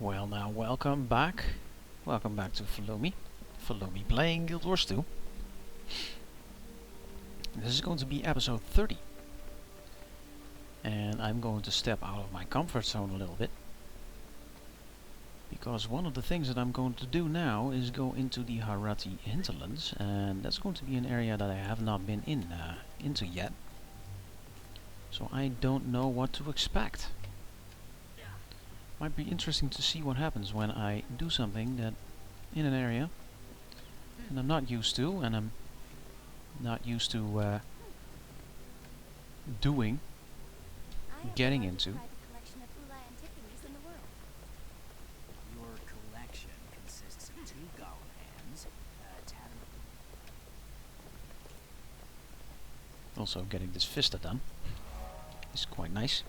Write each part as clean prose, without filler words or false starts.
Well now, welcome back. Welcome back to Follow Me. Follow Me playing Guild Wars 2. This is going to be episode 30. And I'm going to step out of my comfort zone a little bit. Because one of the things that I'm going to do now is go into the Harathi Hinterlands. And that's going to be an area that I have not been into yet. So I don't know what to expect. Might be interesting to see what happens when I do something that in an area and I'm not used to, and I'm not used to getting into. Your collection consists of 2 golem hands, Also getting this Vista done is quite nice.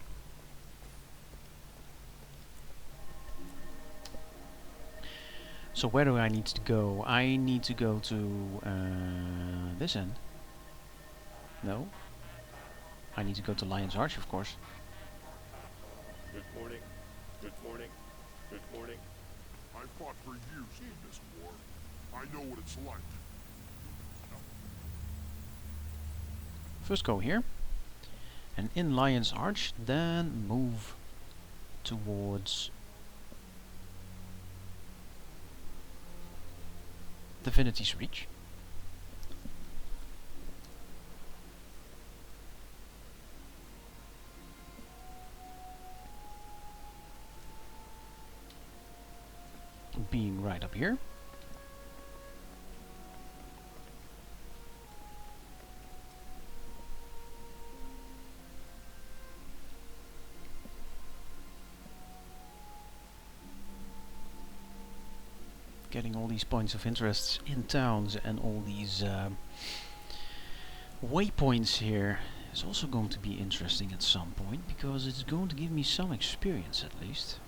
So where do I need to go? I need to go to this end. No. I need to go to Lion's Arch, of course. Good morning. Good morning. Good morning. I fought for years in this war. I know what it's like. First go here. And in Lion's Arch, then move towards Divinity's Reach. Being right up here. Getting all these points of interest in towns and all these waypoints here is also going to be interesting at some point, because it's going to give me some experience at least.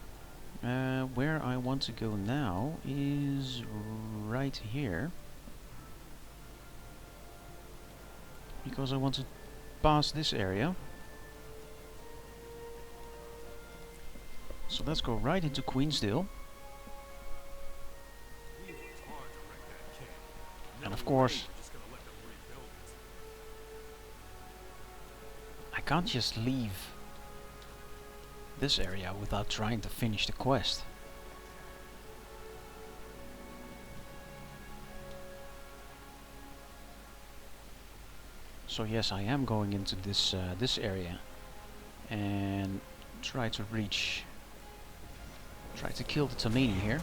Where I want to go now is right here, because I want to pass this area. So let's go right into Queensdale. And of course, I can't just leave this area without trying to finish the quest. So yes, I am going into this area and try to kill the Tamini here.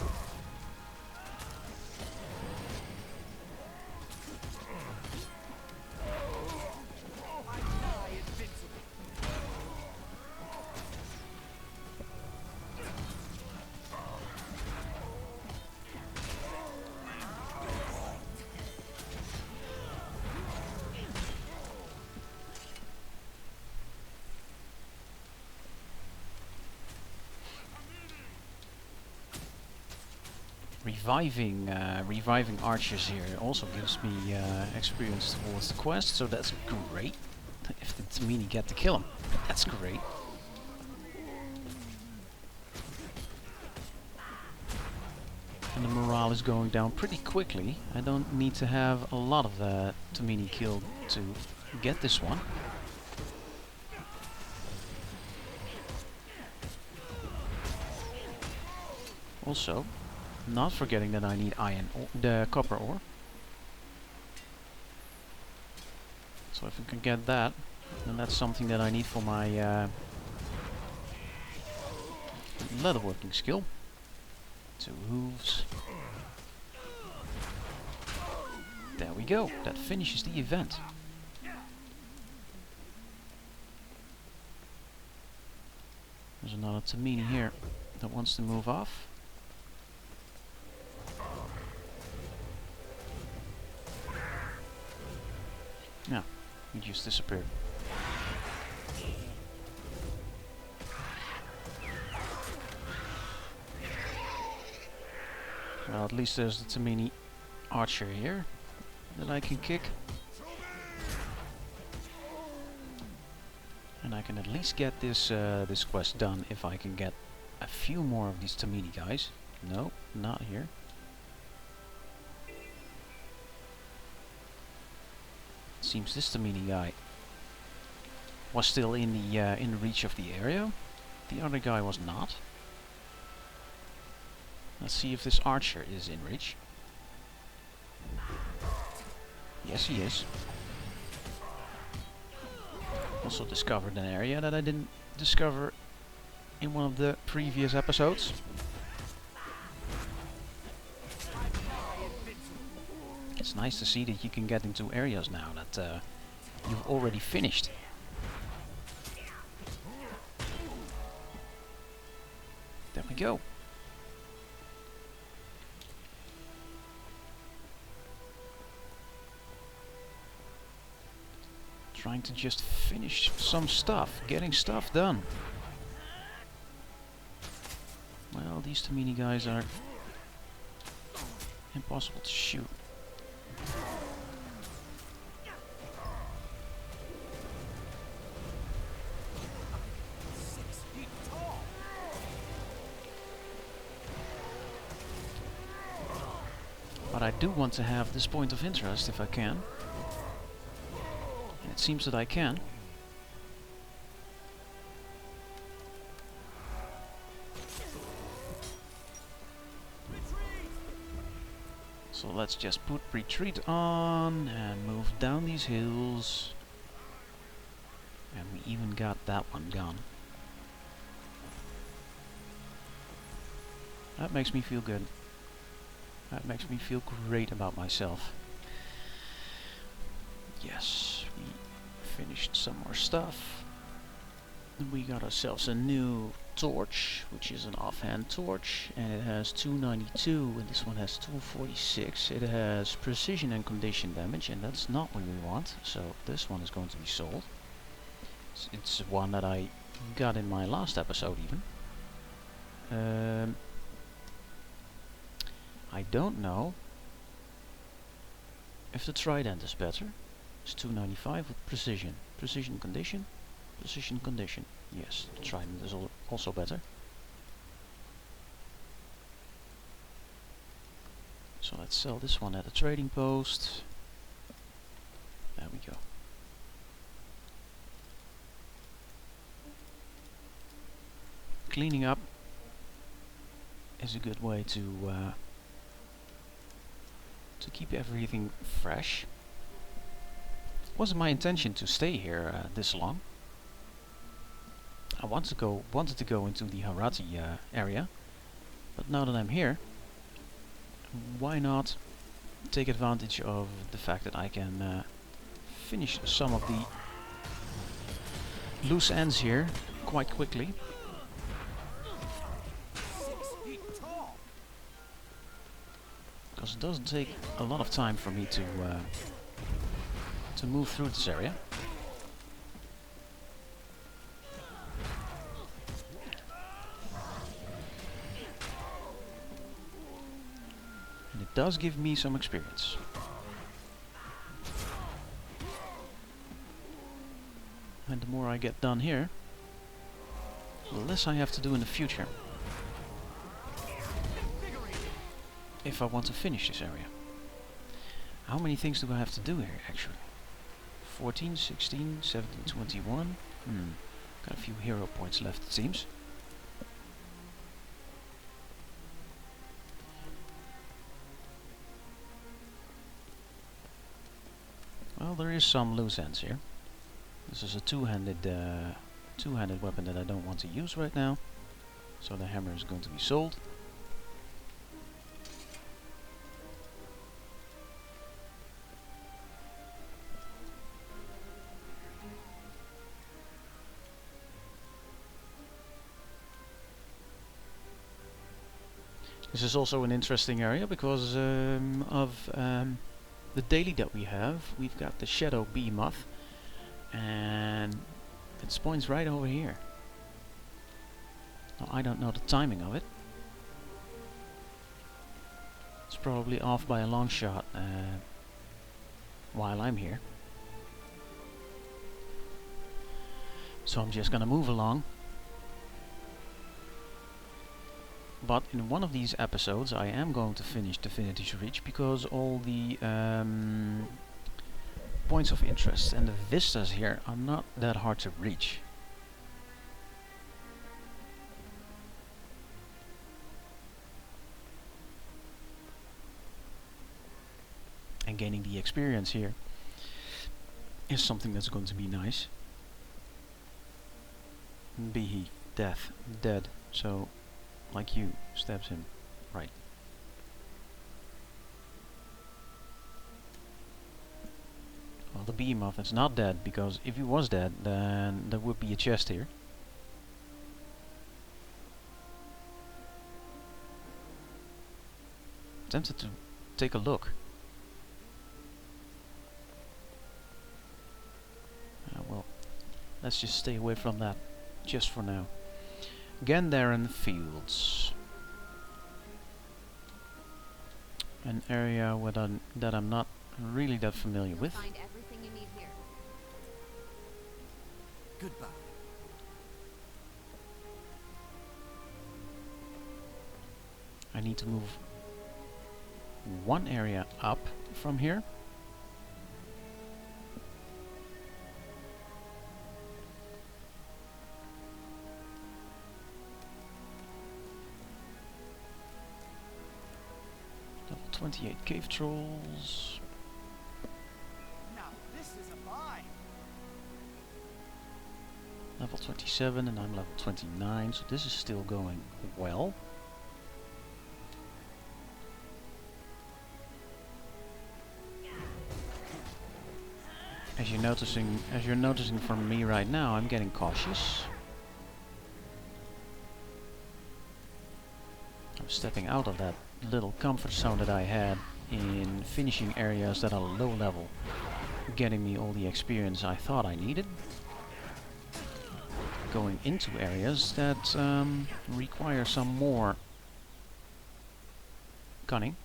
Reviving archers here also gives me experience towards the quest, so that's great. If the Tamini get to kill him, that's great. And the morale is going down pretty quickly. I don't need to have a lot of Tamini killed to get this one. Also, not forgetting that I need the copper ore. So if I can get that, then that's something that I need for my leatherworking skill. 2 hooves. There we go. That finishes the event. There's another Tamini here that wants to move off. Yeah, he just disappeared. Well, at least there's the Tamini archer here that I can kick. And I can at least get this this quest done if I can get a few more of these Tamini guys. No, not here. Seems this Tamini guy was still in the reach of the area. The other guy was not. Let's see if this archer is in reach. Yes, he is. Also discovered an area that I didn't discover in one of the previous episodes. It's nice to see that you can get into areas now that you've already finished. There we go. Trying to just finish some stuff, getting stuff done. Well, these Tamini guys are impossible to shoot. But I do want to have this point of interest if I can. And it seems that I can. So let's just put retreat on and move down these hills. And we even got that one gone. That makes me feel good. That makes me feel great about myself. Yes, we finished some more stuff. We got ourselves a new torch, which is an offhand torch, and it has 292, and this one has 246. It has precision and condition damage, and that's not what we want, so this one is going to be sold. It's one that I got in my last episode even. I don't know if the trident is better. It's 295 with precision. Precision condition. Precision condition. Yes, the trident is also better. So let's sell this one at a trading post. There we go. Cleaning up is a good way to keep everything fresh. Wasn't my intention to stay here this long. I wanted to go into the Harathi area, but now that I'm here, why not take advantage of the fact that I can finish some of the loose ends here quite quickly. Because it doesn't take a lot of time for me to move through this area. And it does give me some experience. And the more I get done here, the less I have to do in the future. If I want to finish this area. How many things do I have to do here actually? 14, 16, 17, 21. Got a few hero points left it seems. Well, there is some loose ends here. This is a two-handed weapon that I don't want to use right now. So the hammer is going to be sold. This is also an interesting area because of the daily that we have. We've got the Shadow Bee Moth, and it spawns right over here. Now I don't know the timing of it. It's probably off by a long shot while I'm here. So I'm just gonna move along. But in one of these episodes I am going to finish Divinity's Reach because all the points of interest and the vistas here are not that hard to reach. And gaining the experience here is something that's going to be nice. Be he death, dead, so like you, stabs him. Right. Well, the behemoth is not dead, because if he was dead, then there would be a chest here. Tempted to take a look. Well, let's just stay away from that, just for now. Gandaren Fields. An area that I'm not really that familiar with. Find everything you need here. Goodbye. I need to move one area up from here. Level 28 cave trolls. Now this is a find. Level 27 and I'm level 29, so this is still going well. As you're noticing from me right now, I'm getting cautious. I'm stepping out of that little comfort zone that I had in finishing areas that are low level, getting me all the experience I thought I needed. Going into areas that require some more cunning.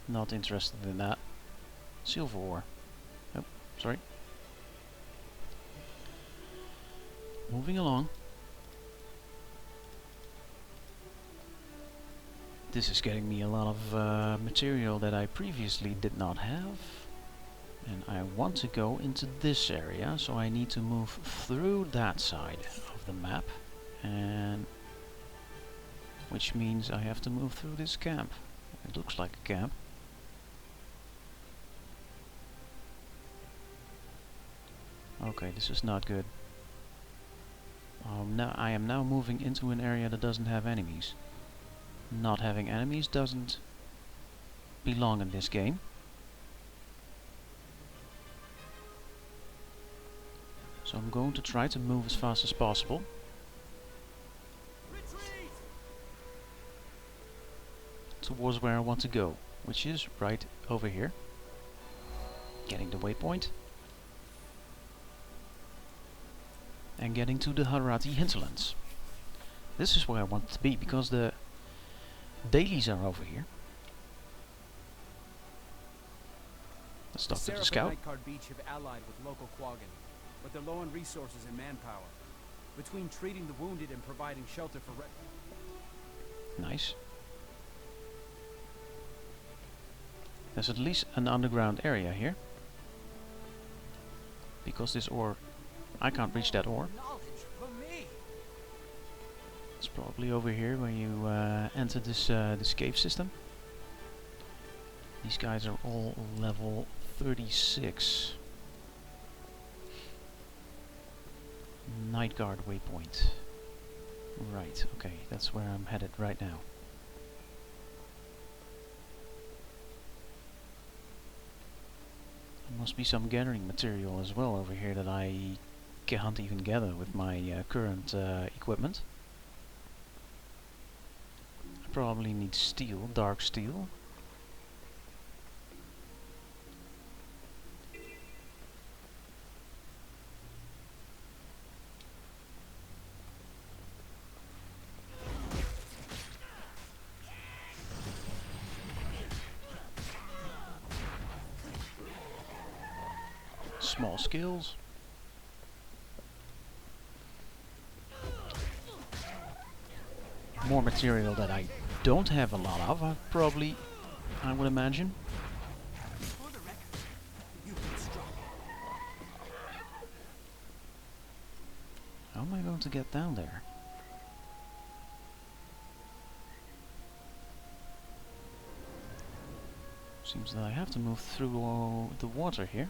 Not interested in that. Silver ore. Oh, sorry. Moving along. This is getting me a lot of material that I previously did not have. And I want to go into this area, so I need to move through that side of the map. And which means I have to move through this camp. It looks like a camp. Okay, this is not good. I am now moving into an area that doesn't have enemies. Not having enemies doesn't belong in this game. So I'm going to try to move as fast as possible. Retreat! Towards where I want to go, which is right over here. Getting the waypoint. And getting to the Harathi Hinterlands. This is where I want to be, because the dailies are over here. Let's talk to the scout. Night Guard Beach have allied with local Quaggan, but they're low on resources and manpower. Between treating the wounded and providing shelter for Nice. There's at least an underground area here. Because this ore, I can't reach that ore. Knowledge for me. It's probably over here where you enter this cave system. These guys are all level 36. Night Guard waypoint. Right, okay, that's where I'm headed right now. There must be some gathering material as well over here that I can't even gather with my current equipment. I probably need steel, dark steel. small skills. More material that I don't have a lot of, I would imagine. For the record, you've been strong. How am I going to get down there? Seems that I have to move through the water here.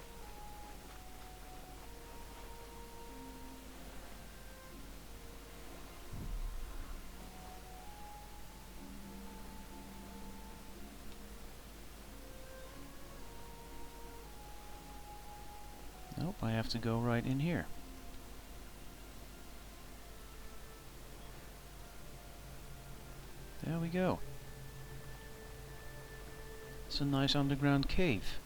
Nope, I have to go right in here. There we go. It's a nice underground cave.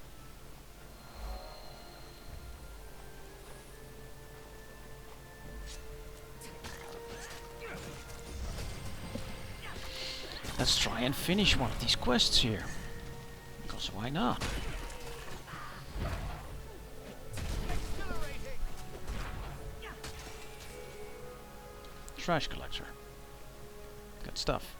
Let's try and finish one of these quests here. Because why not? Trash collector. Good stuff.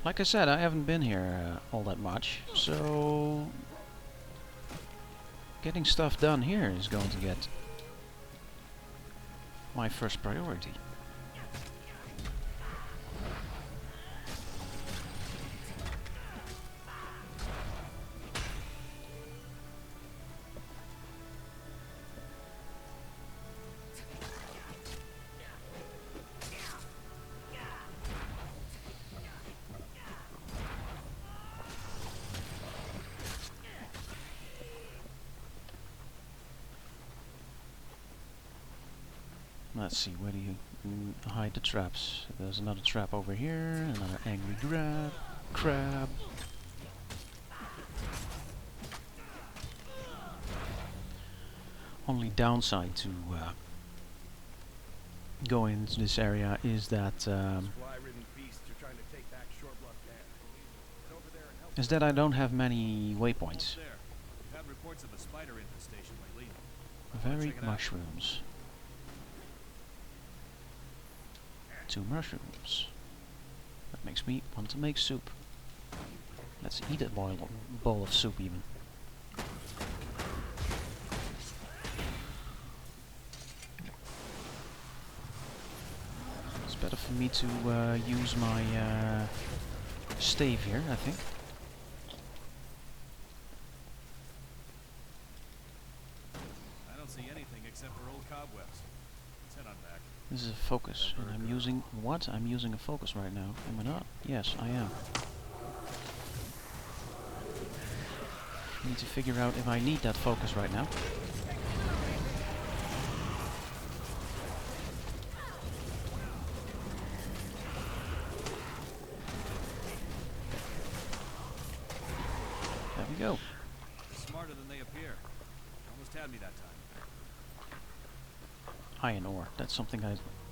Like I said, I haven't been here all that much, so getting stuff done here is going to get my first priority. Let's see, where do you hide the traps? There's another trap over here, another angry crab. Only downside to going into this area is that I don't have many waypoints. We've had reports of a spider infestation lately. Varied mushrooms. 2 mushrooms. That makes me want to make soup. Let's eat a bowl of soup even. It's better for me to use my stave here, I think. I don't see anything except for old cobwebs. Let's head on back. This is a focus, and I'm using what? I'm using a focus right now. Am I not? Yes, I am. I need to figure out if I need that focus right now. There we go. Smarter than they appear. Almost had me that time. Iron ore. That's something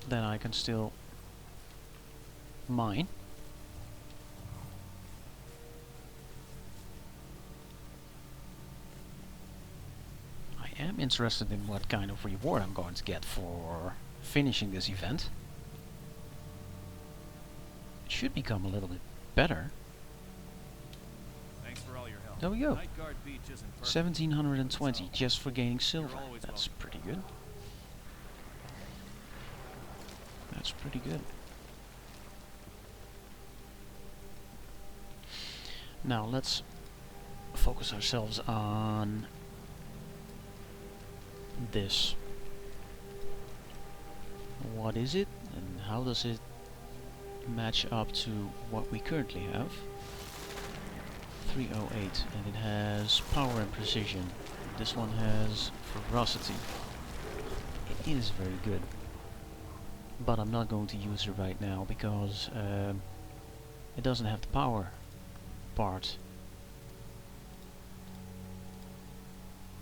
that I can still mine. I am interested in what kind of reward I'm going to get for finishing this event. It should become a little bit better. Thanks for all your help. There we go. Night Guard Beach isn't perfect. 1720 just for gaining silver. You're always That's welcome. pretty good. That's pretty good. Now let's focus ourselves on this. What is it and how does it match up to what we currently have? 308, and it has power and precision. This one has ferocity. It is very good. But I'm not going to use it right now because it doesn't have the power part.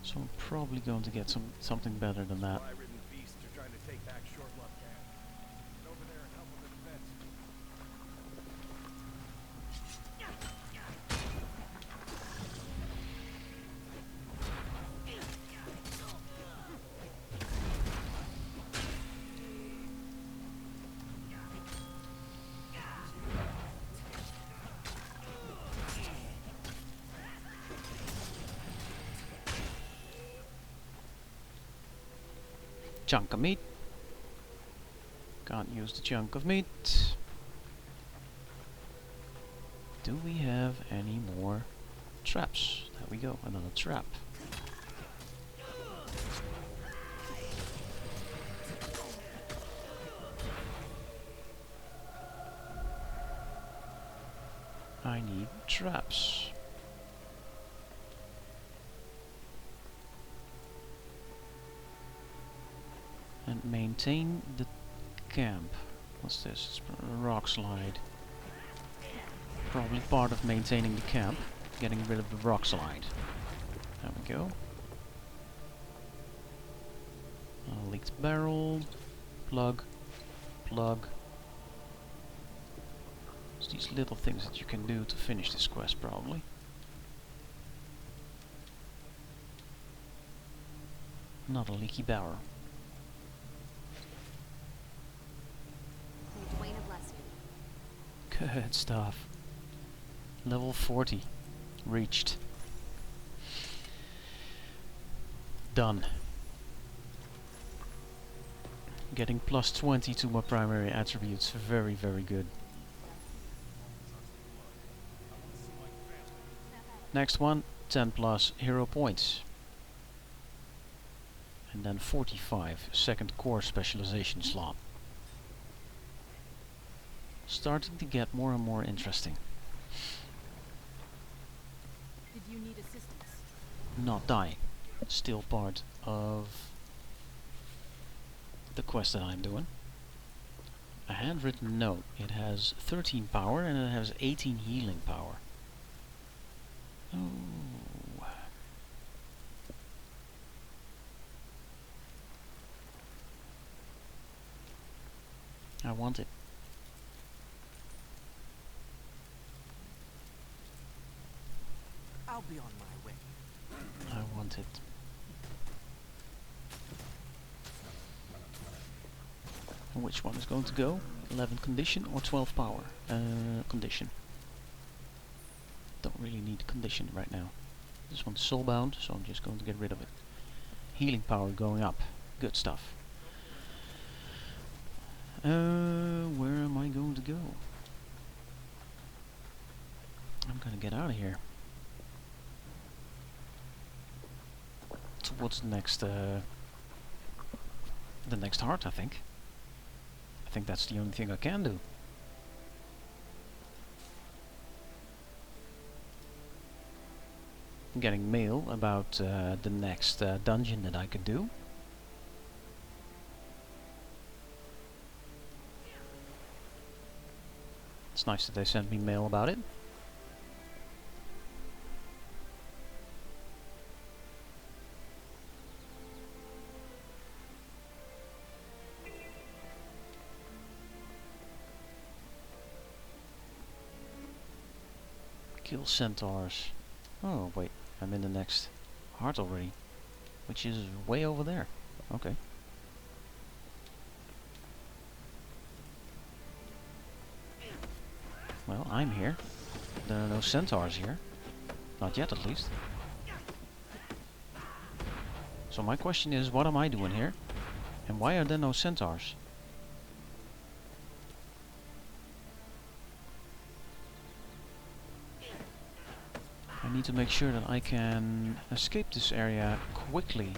So I'm probably going to get something better than that. chunk of meat. Can't use the chunk of meat. Do we have any more traps? There we go, another trap. I need traps. And maintain the camp. What's this? It's a rock slide. Probably part of maintaining the camp. Getting rid of the rock slide. There we go. Leaked barrel. Plug. Plug. It's these little things that you can do to finish this quest probably. Not a leaky barrel. May Dwayne bless you. Good stuff. Level 40. Reached. Done. Getting plus 20 to my primary attributes. Very, very good. Next one, 10 plus hero points. And then 45, second core specialization slot. Starting to get more and more interesting. Did you need assistance? Not dying. Still part of the quest that I'm doing. A handwritten note. It has 13 power and it has 18 healing power. Oh. I want it. I'll be on my way. I want it. And which one is going to go? 11 condition or 12 power? Condition. Don't really need condition right now. This one's soulbound, so I'm just going to get rid of it. Healing power going up. Good stuff. Where am I going to go? I'm gonna get out of here. Towards the next heart, I think. I think that's the only thing I can do. I'm getting mail about the next dungeon that I could do. It's nice that they sent me mail about it. Kill centaurs. Oh wait, I'm in the next heart already, which is way over there. Okay. Well, I'm here. There are no centaurs here. Not yet, at least. So my question is, what am I doing here? And why are there no centaurs? I need to make sure that I can escape this area quickly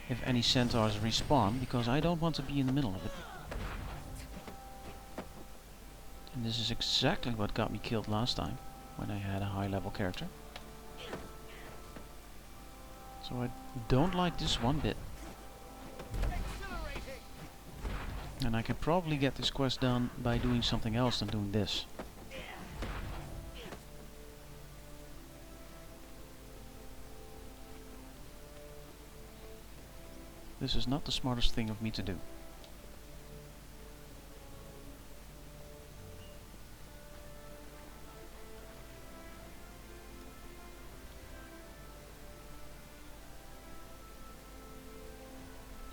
if any centaurs respawn, because I don't want to be in the middle of it. And this is exactly what got me killed last time, when I had a high level character. So I don't like this one bit. And I can probably get this quest done by doing something else than doing this. This is not the smartest thing of me to do.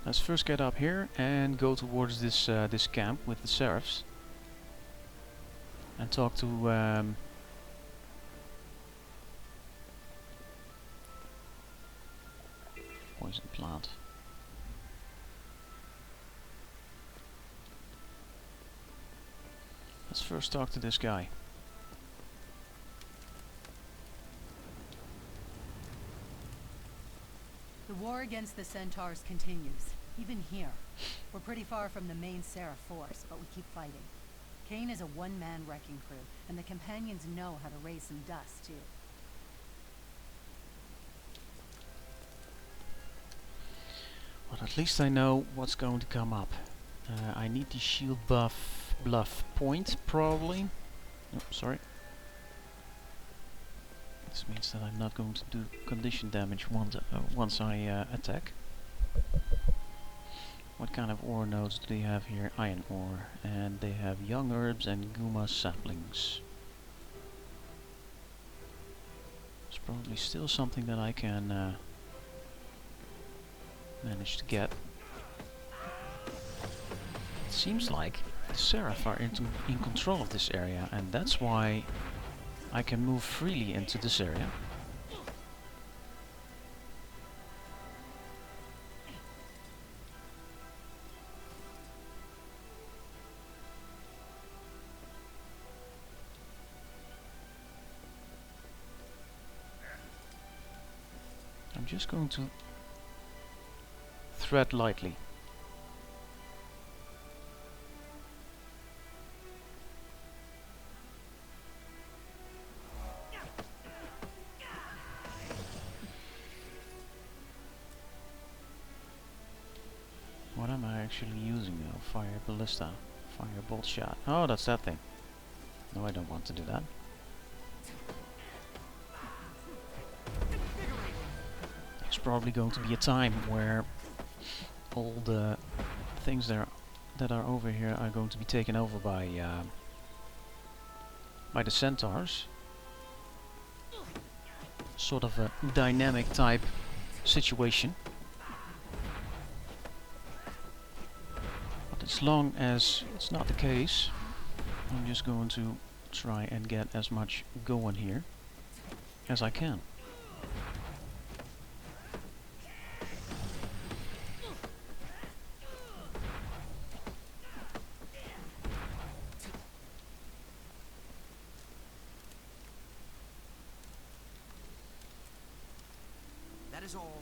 Let's first get up here and go towards this this camp with the seraphs and talk to poison plant. Let's first talk to this guy. The war against the Centaurs continues, even here. We're pretty far from the main Seraph force, but we keep fighting. Kane is a one-man wrecking crew, and the Companions know how to raise some dust, too. Well, at least I know what's going to come up. I need the shield bluff point, probably. Oh, sorry. This means that I'm not going to do condition damage once I attack. What kind of ore nodes do they have here? Iron ore. And they have young herbs and guma saplings. It's probably still something that I can manage to get. It seems like the Seraph are in control of this area, and that's why I can move freely into this area. I'm just going to tread lightly. What am I actually using now? Fire ballista, fire bolt shot. Oh, that's that thing. No, I don't want to do that. There's probably going to be a time where all the things that are over here are going to be taken over by the centaurs. Sort of a dynamic type situation. But as long as it's not the case, I'm just going to try and get as much going here as I can. That is all.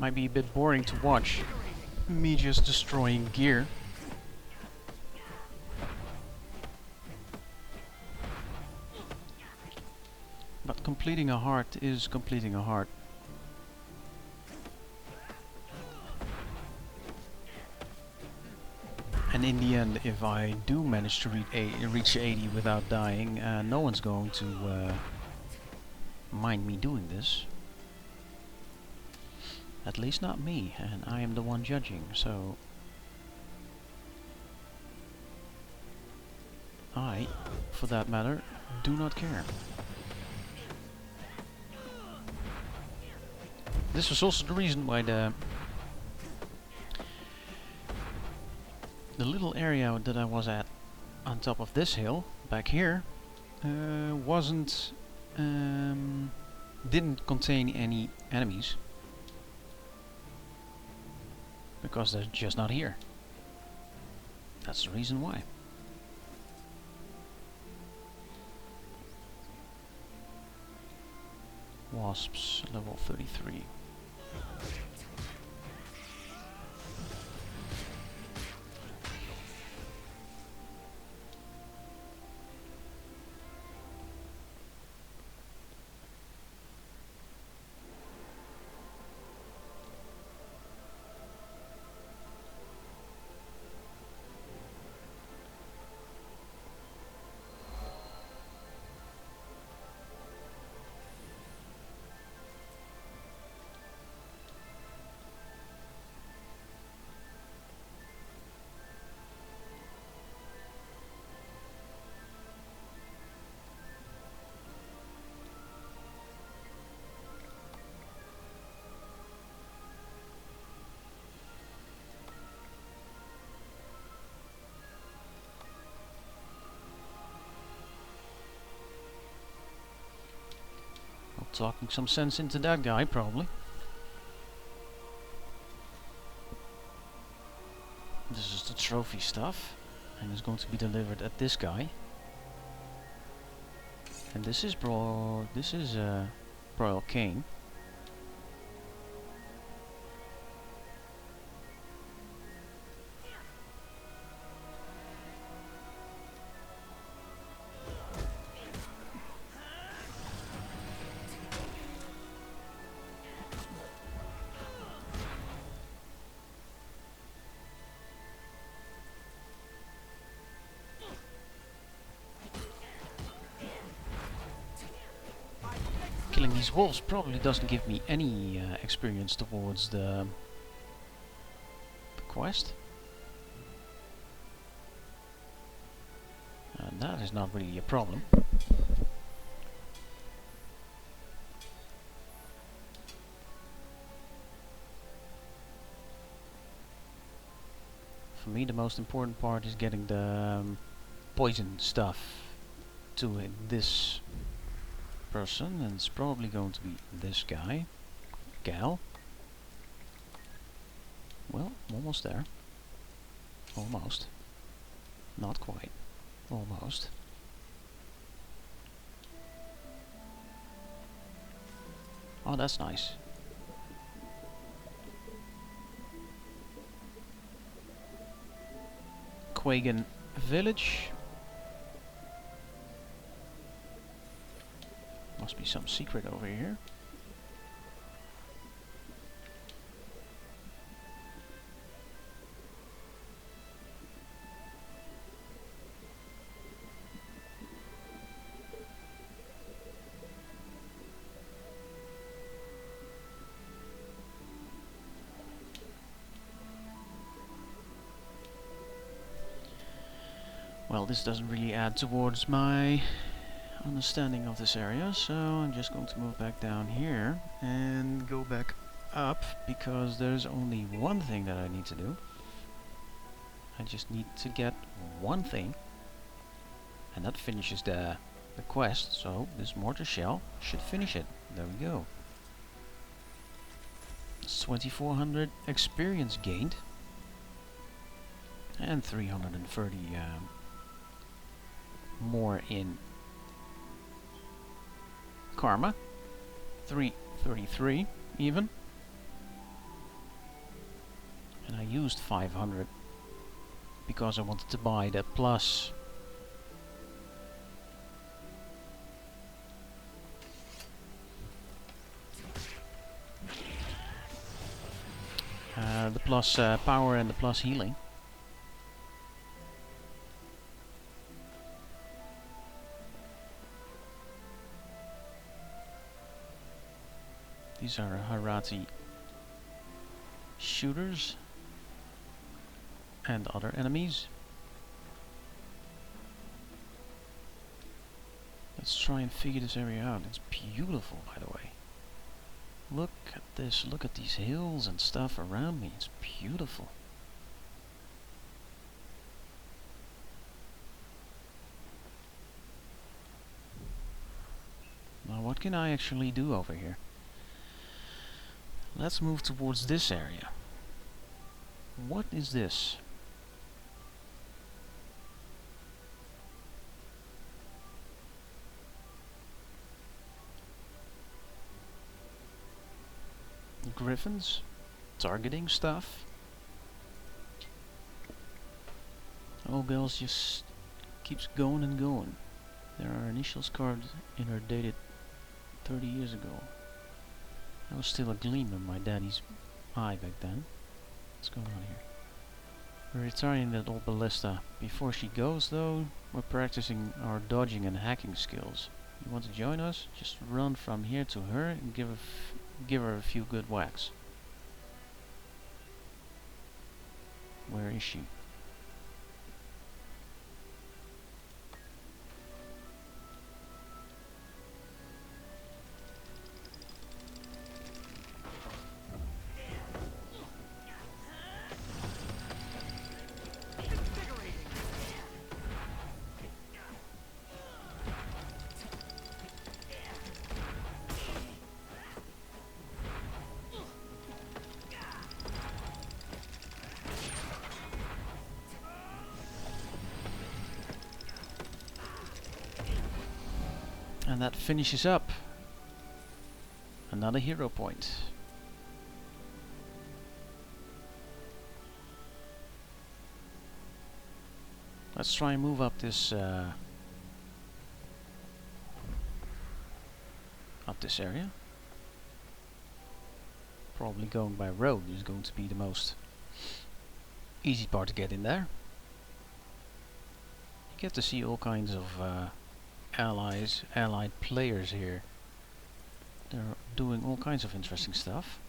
Might be a bit boring to watch me just destroying gear. But completing a heart is completing a heart. And in the end, if I do manage to reach 80 without dying, no one's going to mind me doing this. At least not me, and I am the one judging, so I, for that matter, do not care. This was also the reason why the little area that I was at on top of this hill, back here, didn't contain any enemies. Because they're just not here. That's the reason why. Wasps, level 33. talking some sense into that guy, probably. This is the trophy stuff, and it's going to be delivered at this guy. And this is Broil King. Killing these wolves probably doesn't give me any experience towards the quest. And that is not really a problem. For me, the most important part is getting the poison stuff to this person, and it's probably going to be this guy. Gal. Well, almost there. Almost. Not quite. Almost. Oh, that's nice. Quagan Village. Must be some secret over here. Well, this doesn't really add towards my understanding of this area, so I'm just going to move back down here and go back up, because there's only one thing that I need to do. I just need to get one thing, and that finishes the quest, so this mortar shell should finish it. There we go. It's 2400 experience gained, and 330 more in karma. 333 even. And I used 500 because I wanted to buy the plus power and the plus healing. These are Harathi shooters and other enemies. Let's try and figure this area out. It's beautiful, by the way. Look at this, look at these hills and stuff around me. It's beautiful. Now what can I actually do over here? Let's move towards this area. What is this? Griffins? Targeting stuff? Oh, girls just keeps going and going. There are initials carved in her dated 30 years ago. I was still a gleam in my daddy's eye back then. What's going on here? We're retiring that old ballista. Before she goes though, we're practicing our dodging and hacking skills. You want to join us? Just run from here to her and give her a few good whacks. Where is she? And that finishes up another hero point. Let's try and move up this area. Probably going by road is going to be the most easy part to get in there. You get to see all kinds of allied players here. They're doing all kinds of interesting stuff.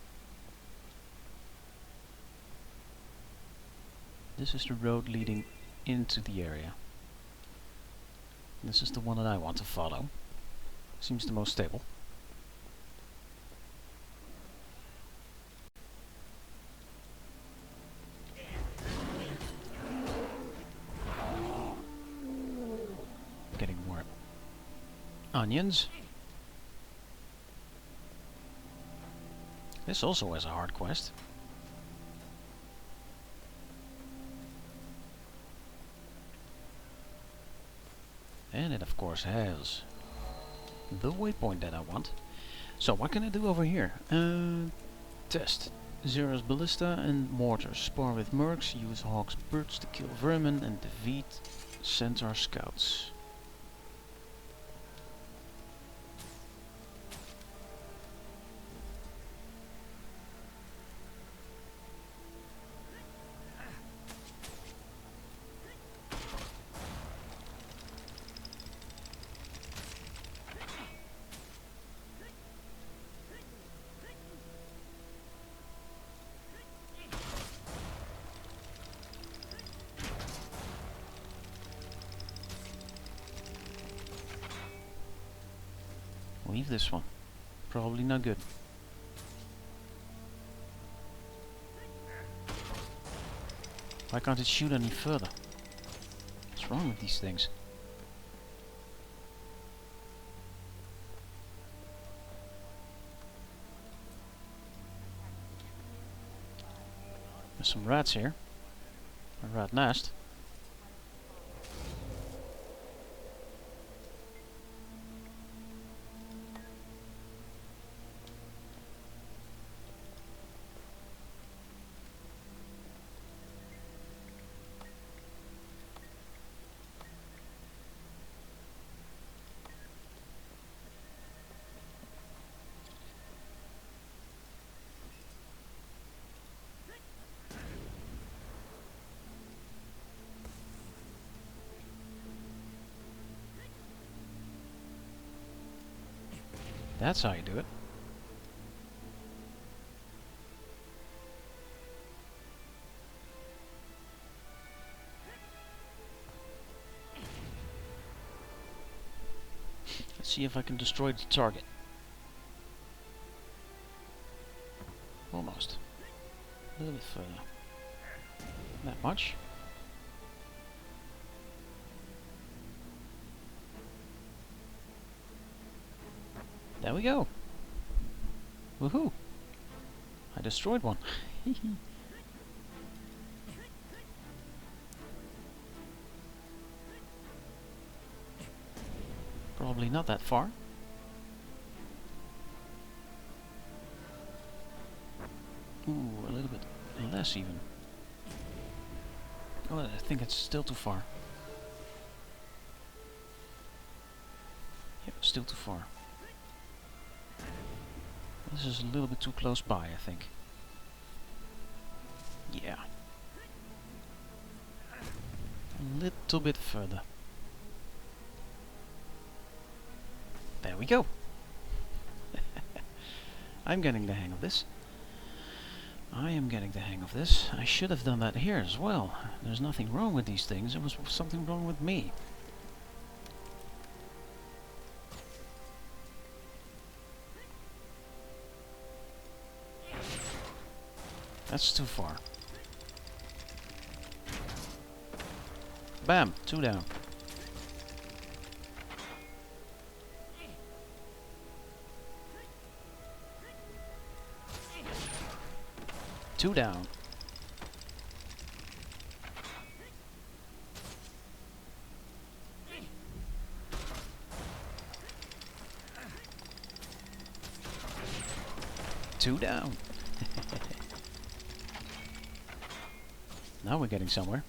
This is the road leading into the area. This is the one that I want to follow. Seems the most stable. Getting more onions. This also has a hard quest. And it of course has the waypoint that I want. So what can I do over here? Test. Zero's ballista and mortars. Spar with mercs. Use Hawk's birds to kill vermin and defeat centaur scouts. Leave this one. Probably not good. Why can't it shoot any further? What's wrong with these things? There's some rats here. A rat nest. That's how you do it. Let's see if I can destroy the target. Almost. A little bit further. That much. There we go. Woohoo! I destroyed one. Probably not that far. Ooh, a little bit less even. Oh, I think it's still too far. Yep, still too far. This is a little bit too close by, I think. Yeah. A little bit further. There we go. I'm getting the hang of this. I am getting the hang of this. I should have done that here as well. There's nothing wrong with these things. There was something wrong with me. That's too far. Bam! 2 down. Two down. 2 down. Now we're getting somewhere.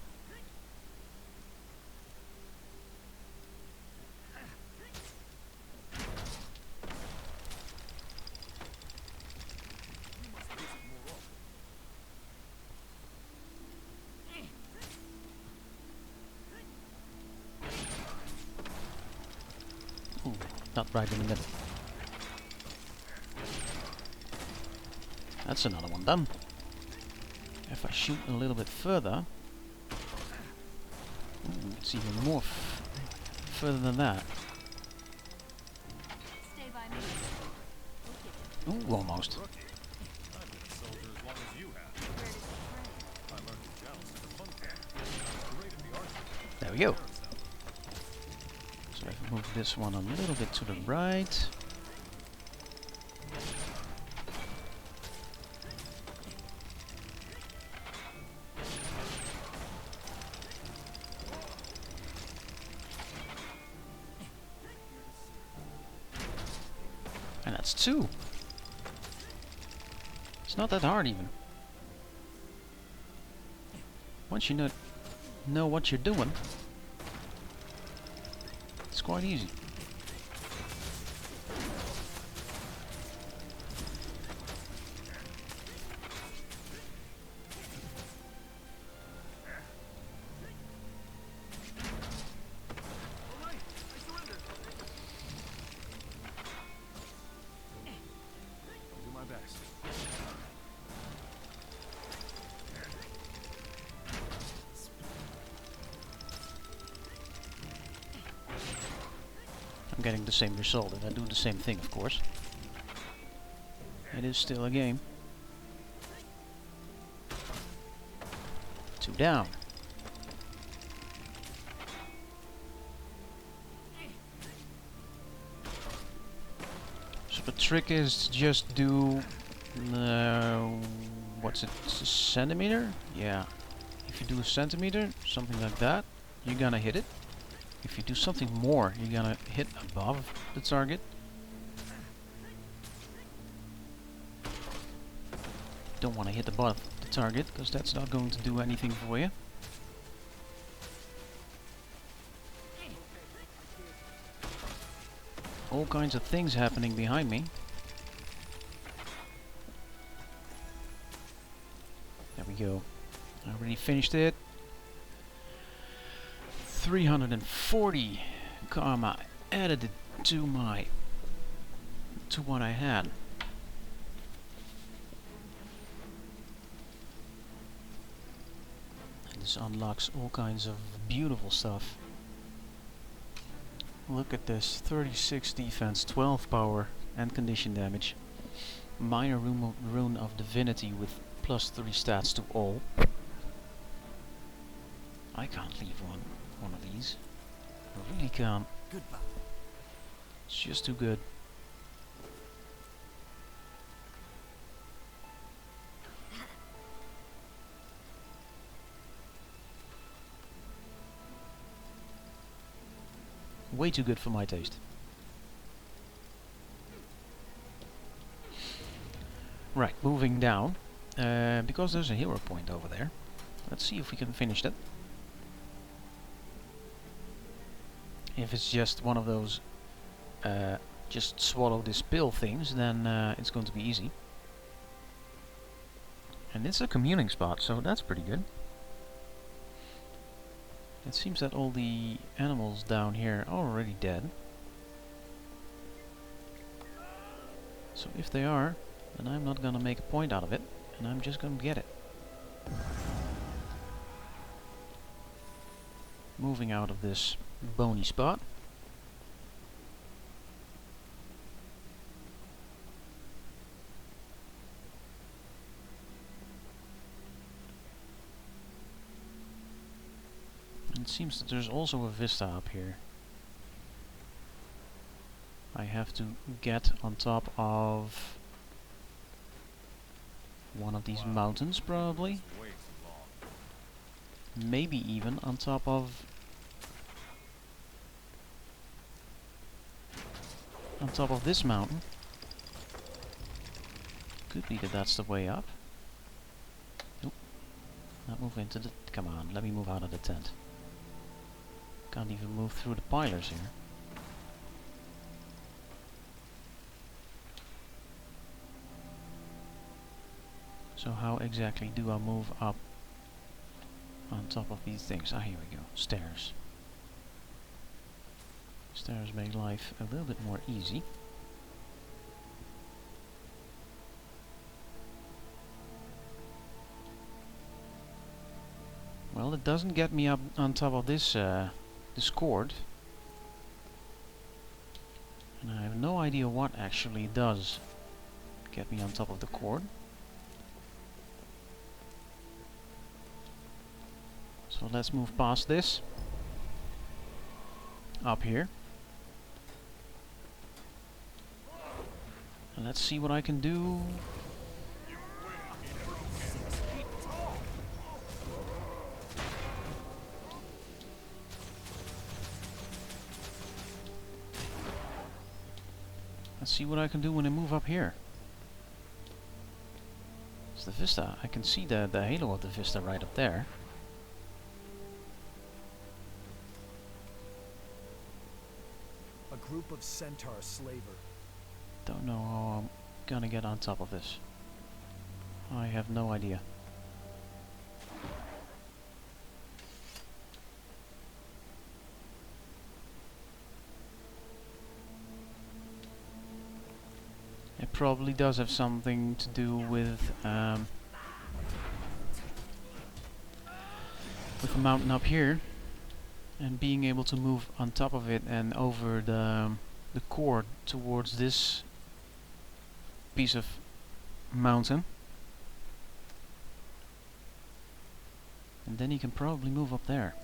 Ooh, not right in the middle. That's another one done. If I shoot a little bit further, ooh, it's even more further than that. Stay by me. Ooh, almost. I've been a soldier as long as you have. Where did you train? I learned to joust at a fun camp. Great at the arts. There we go. So I've moved this one a little bit to the right. And that's 2. It's not that hard even. Once you know what you're doing, it's quite easy. I'll do my best. I'm getting the same result and I do the same thing, of course. It is still a game. 2 down. So the trick is to just do what's it, a centimeter? Yeah. If you do a centimeter, something like that, you're gonna hit it. If you do something more, you're gonna hit above the target. Don't want to hit above the target, because that's not going to do anything for you. All kinds of things happening behind me. There we go. I already finished it. 340 karma added it to what I had. And this unlocks all kinds of beautiful stuff. Look at this, 36 defense, 12 power and condition damage. Minor rune of divinity with +3 stats to all. I can't leave one of these. I really can't. Goodbye. It's just too good. Way too good for my taste. Right, moving down. Because there's a hero point over there. Let's see if we can finish that. If it's just one of those just swallow this pill things, then it's going to be easy. And it's a communing spot, so that's pretty good. It seems that all the animals down here are already dead. So if they are, then I'm not gonna make a point out of it, and I'm just gonna get it. Moving out of this bony spot. It seems that there's also a vista up here. I have to get on top of one of these mountains, probably. Way too long. Maybe even on top of this mountain. Could be that that's the way up. Nope. Not move into the... Come on, let me move out of the tent. Can't even move through the pillars here. So how exactly do I move up on top of these things? Ah, here we go. Stairs. Stairs make life a little bit more easy. Well, it doesn't get me up on top of this this cord. And I have no idea what actually does get me on top of the cord. So let's move past this. Up here. And let's see what I can do. Let's see what I can do when I move up here. It's the vista. I can see the halo of the vista right up there. A group of centaur slaver. Don't know how I'm gonna get on top of this. I have no idea. It probably does have something to do with the mountain up here and being able to move on top of it and over the cord towards this piece of mountain. And then you can probably move up there.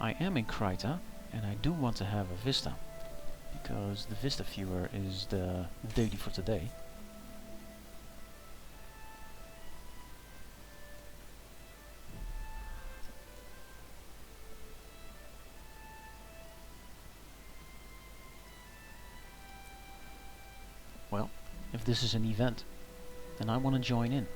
I am in Krita, and I do want to have a vista, because the vista viewer is the daily for today. Well, if this is an event, then I want to join in.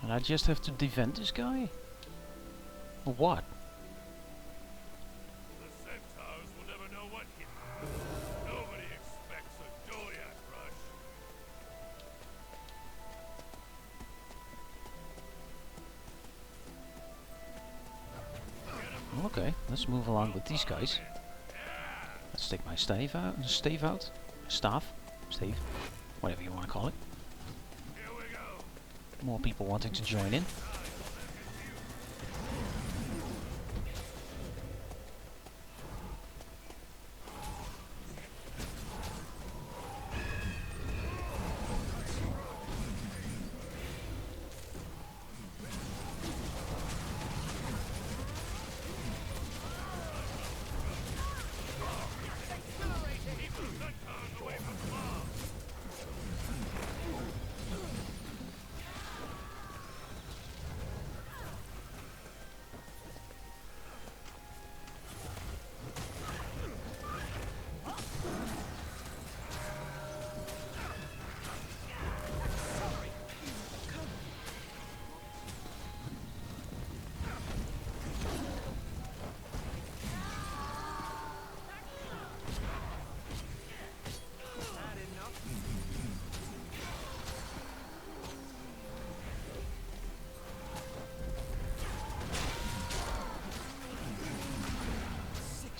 And I just have to defend this guy? Or what? The centaurs will never know what hit them. Nobody expects a Doliac rush. Okay, let's move along with these guys. Let's take my stave out, stave, whatever you want to call it. More people wanting to join in.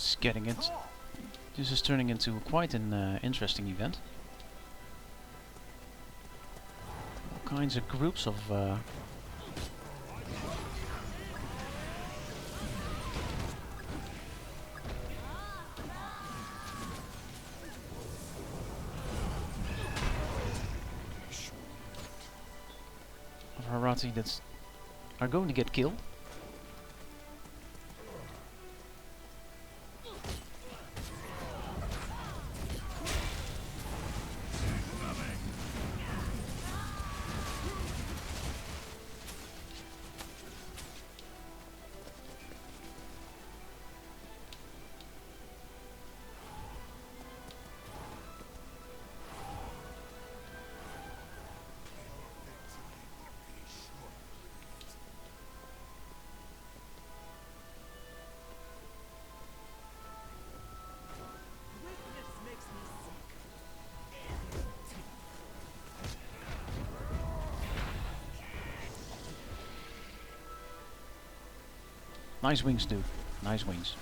It's getting it. This is turning into quite an interesting event. All kinds of groups of Harathi that are going to get killed. Nice wings, dude. Nice wings.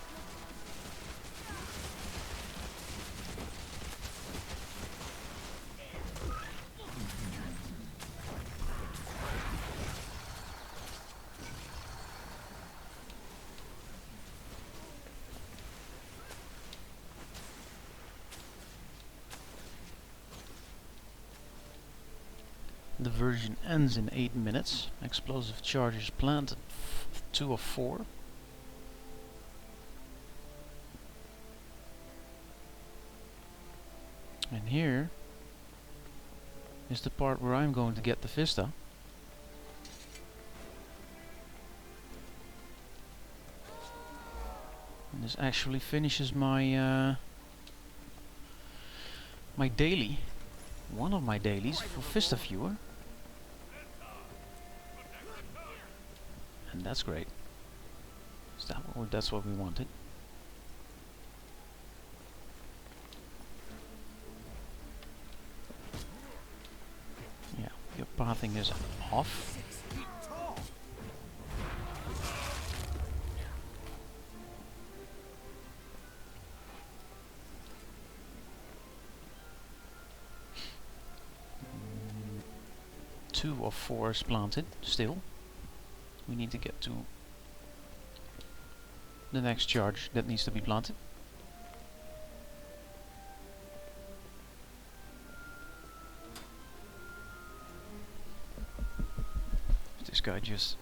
The version ends in 8 minutes. Explosive charges planted 2 of 4. And here is the part where I'm going to get the Vista. And this actually finishes my my daily, one of my dailies for Vista Viewer. And that's great. Is that what, that's what we wanted. Yeah, your pathing is off. Two of 4 is planted still. We need to get to the next charge that needs to be planted. This guy just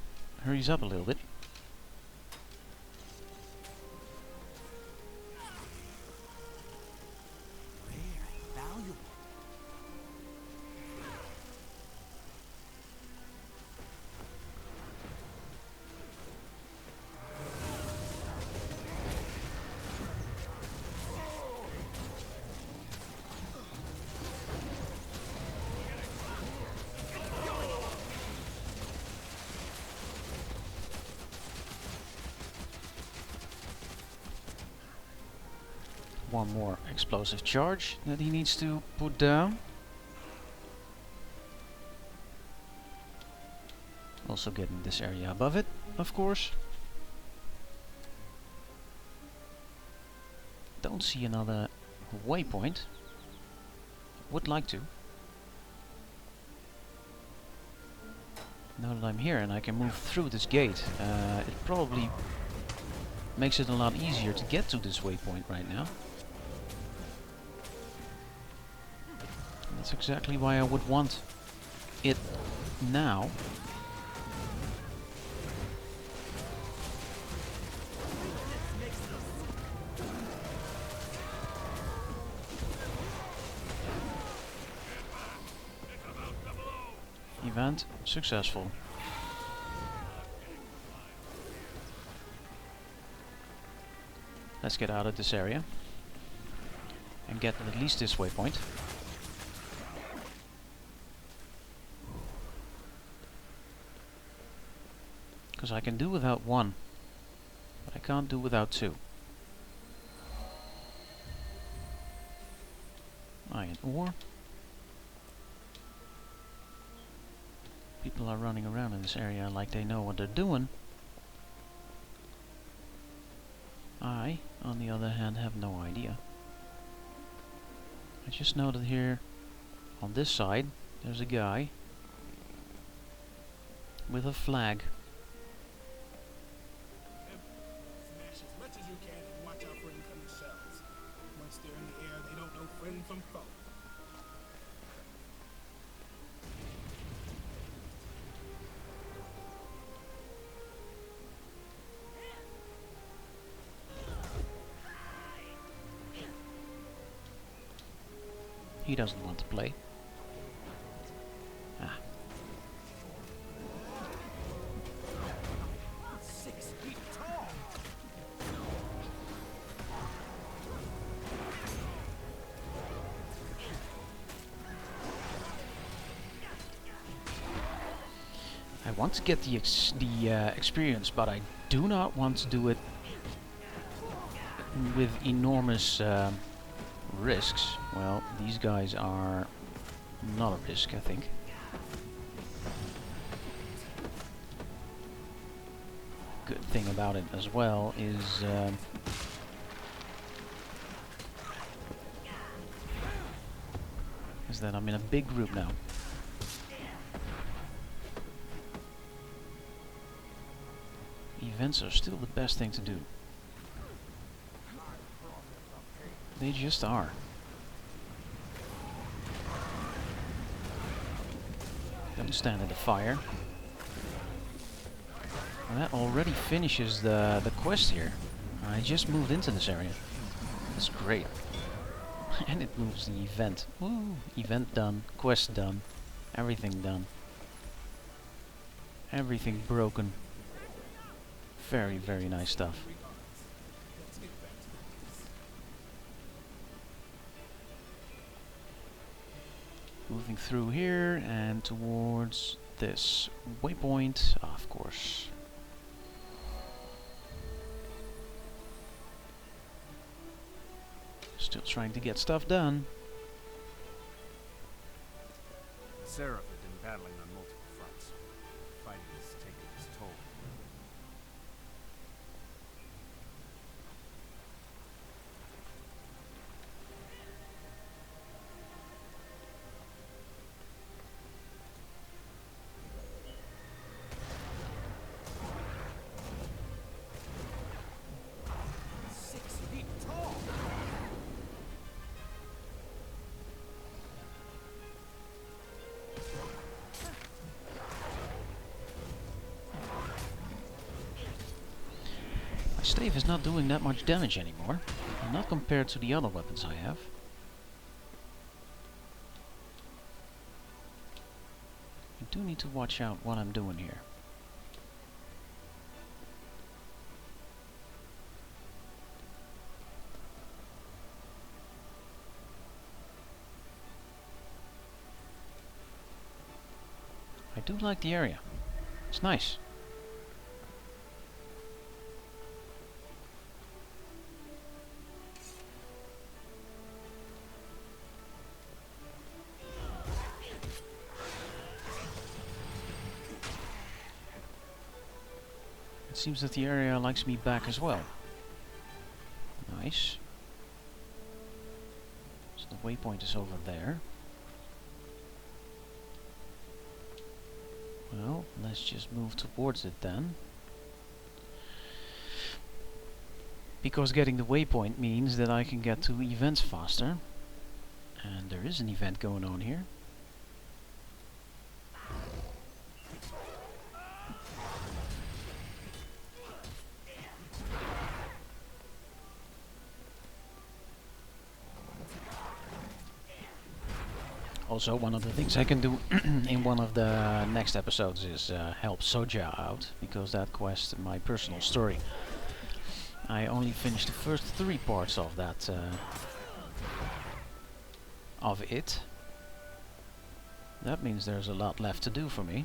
hurries up a little bit. Valuable. One more explosive charge that he needs to put down. Also getting this area above it, of course. Don't see another waypoint. Would like to. Now that I'm here and I can move through this gate, it probably makes it a lot easier to get to this waypoint right now. That's exactly why I would want it now. Event successful. Let's get out of this area and get at least this waypoint. Because I can do without 1, but I can't do without 2. Iron ore. People are running around in this area like they know what they're doing. I, on the other hand, have no idea. I just know that here, on this side, there's a guy with a flag. Smash as much as you can and watch out for incoming shells. Once they're in the air, they don't know friend from foe. He doesn't want to play. Ah. 6 feet tall. I want to get the experience, but I do not want to do it with enormous risks. Well, these guys are not a risk, I think. Good thing about it as well is that I'm in a big group now. Events are still the best thing to do. They just are. Don't stand in the fire. Well, that already finishes the quest here. I just moved into this area. That's great. And it moves the event. Woo! Event done. Quest done. Everything done. Everything broken. Very, very nice stuff. Let's get back to the Moving through here and towards this waypoint, of course. Still trying to get stuff done. The Seraph have been battling on multiple fronts. Fighting has taken its toll. My stave is not doing that much damage anymore, not compared to the other weapons I have. I do need to watch out what I'm doing here. I do like the area. It's nice. It seems that the area likes me back as well. Nice. So the waypoint is over there. Well, let's just move towards it then. Because getting the waypoint means that I can get to events faster. And there is an event going on here. Also, one of the things I can do in one of the next episodes is help Soja out, because that quest, my personal story, I only finished the first 3 parts of that, of it. That means there's a lot left to do for me.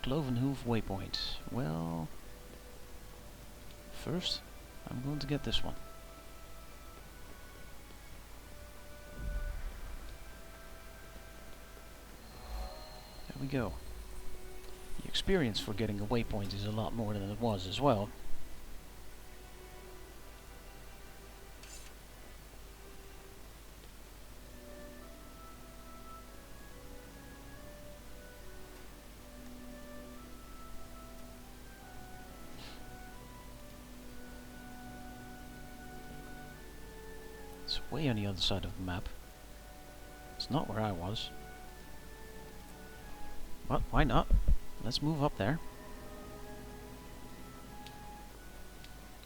Clovenhoof waypoint. Well, first I'm going to get this one. There we go. The experience for getting a waypoint is a lot more than it was as well. It's way on the other side of the map. It's not where I was. But why not? Let's move up there.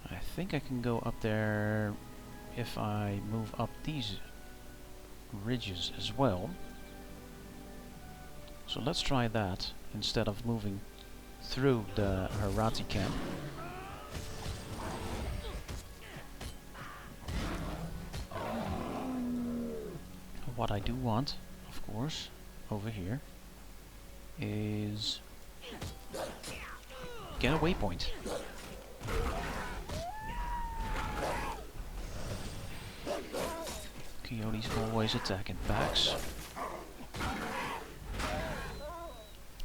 I think I can go up there if I move up these ridges as well. So let's try that instead of moving through the Harathi camp. What I do want, of course, over here, is get a waypoint. Coyotes always attack in packs.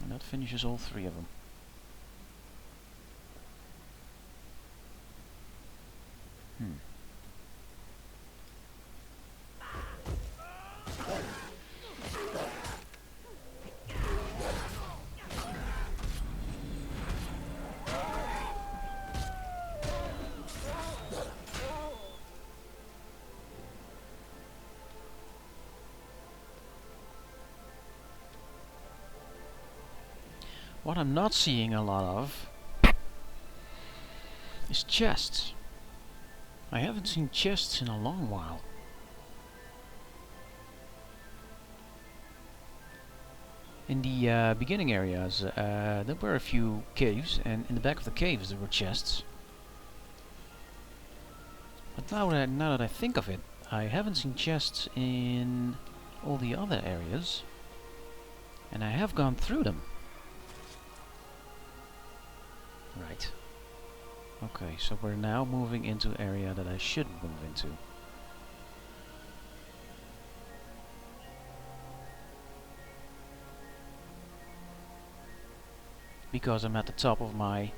And that finishes all three of them. What I'm not seeing a lot of is chests. I haven't seen chests in a long while. In the beginning areas there were a few caves, and in the back of the caves there were chests. But now that I think of it, I haven't seen chests in all the other areas, and I have gone through them. Right. Okay, so we're now moving into an area that I shouldn't move into. Because I'm at the top of my...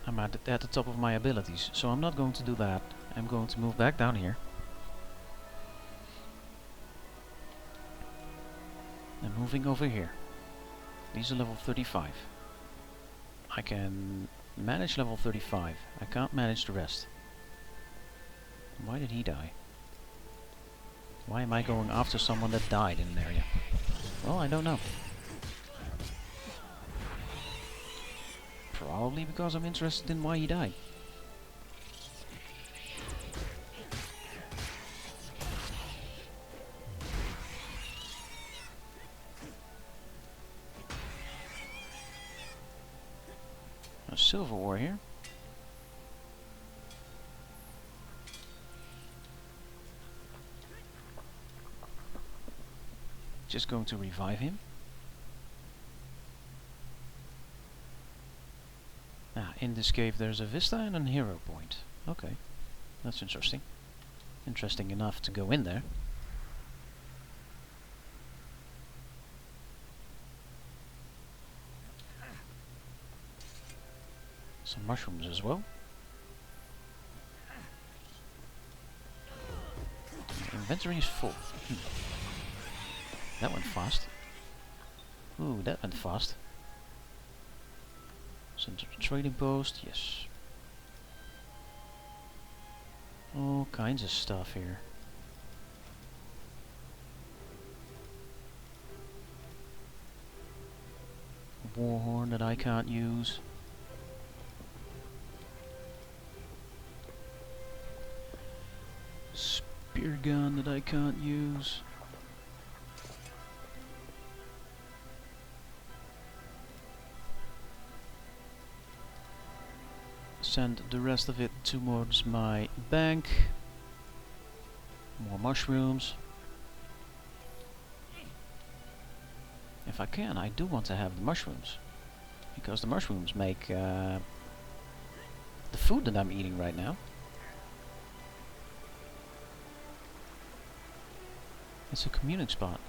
I'm at the top of my abilities, so I'm not going to do that. I'm going to move back down here. And moving over here. These are level 35. I can manage level 35. I can't manage the rest. Why did he die? Why am I going after someone that died in an area? Well, I don't know. Probably because I'm interested in why he died. A silver ore here. Just going to revive him. Ah, in this cave there's a vista and a hero point. Okay, that's interesting. Interesting enough to go in there. Some mushrooms as well. My inventory is full. That went fast. Ooh, that went fast. Center trading post, yes. All kinds of stuff here. Warhorn that I can't use. Spear gun that I can't use. Send the rest of it towards my bank. More mushrooms. If I can, I do want to have the mushrooms. Because the mushrooms make the food that I'm eating right now. It's a communing spot.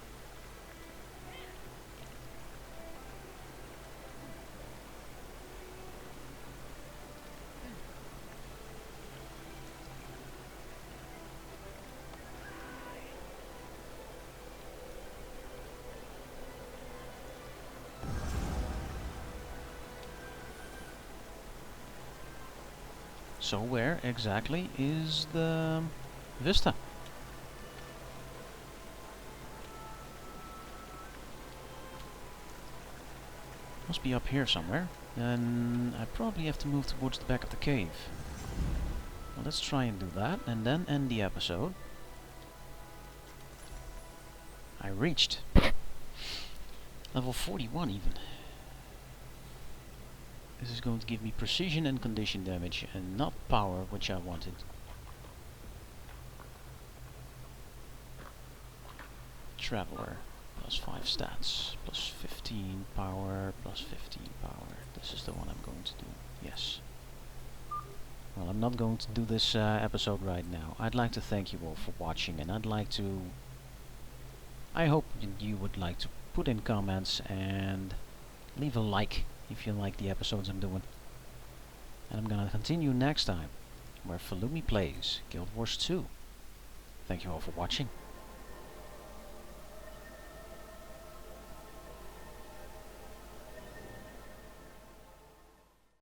So where exactly is the vista? Must be up here somewhere. Then I probably have to move towards the back of the cave. Well, let's try and do that, and then end the episode. I reached level 41 even. This is going to give me precision and condition damage, and not power, which I wanted. Traveler. Plus 5 stats, plus 15 power, plus 15 power. This is the one I'm going to do. Yes. Well, I'm not going to do this episode right now. I'd like to thank you all for watching, and I hope you would like to put in comments and leave a like if you like the episodes I'm doing. And I'm gonna continue next time, where Falumi plays Guild Wars 2. Thank you all for watching.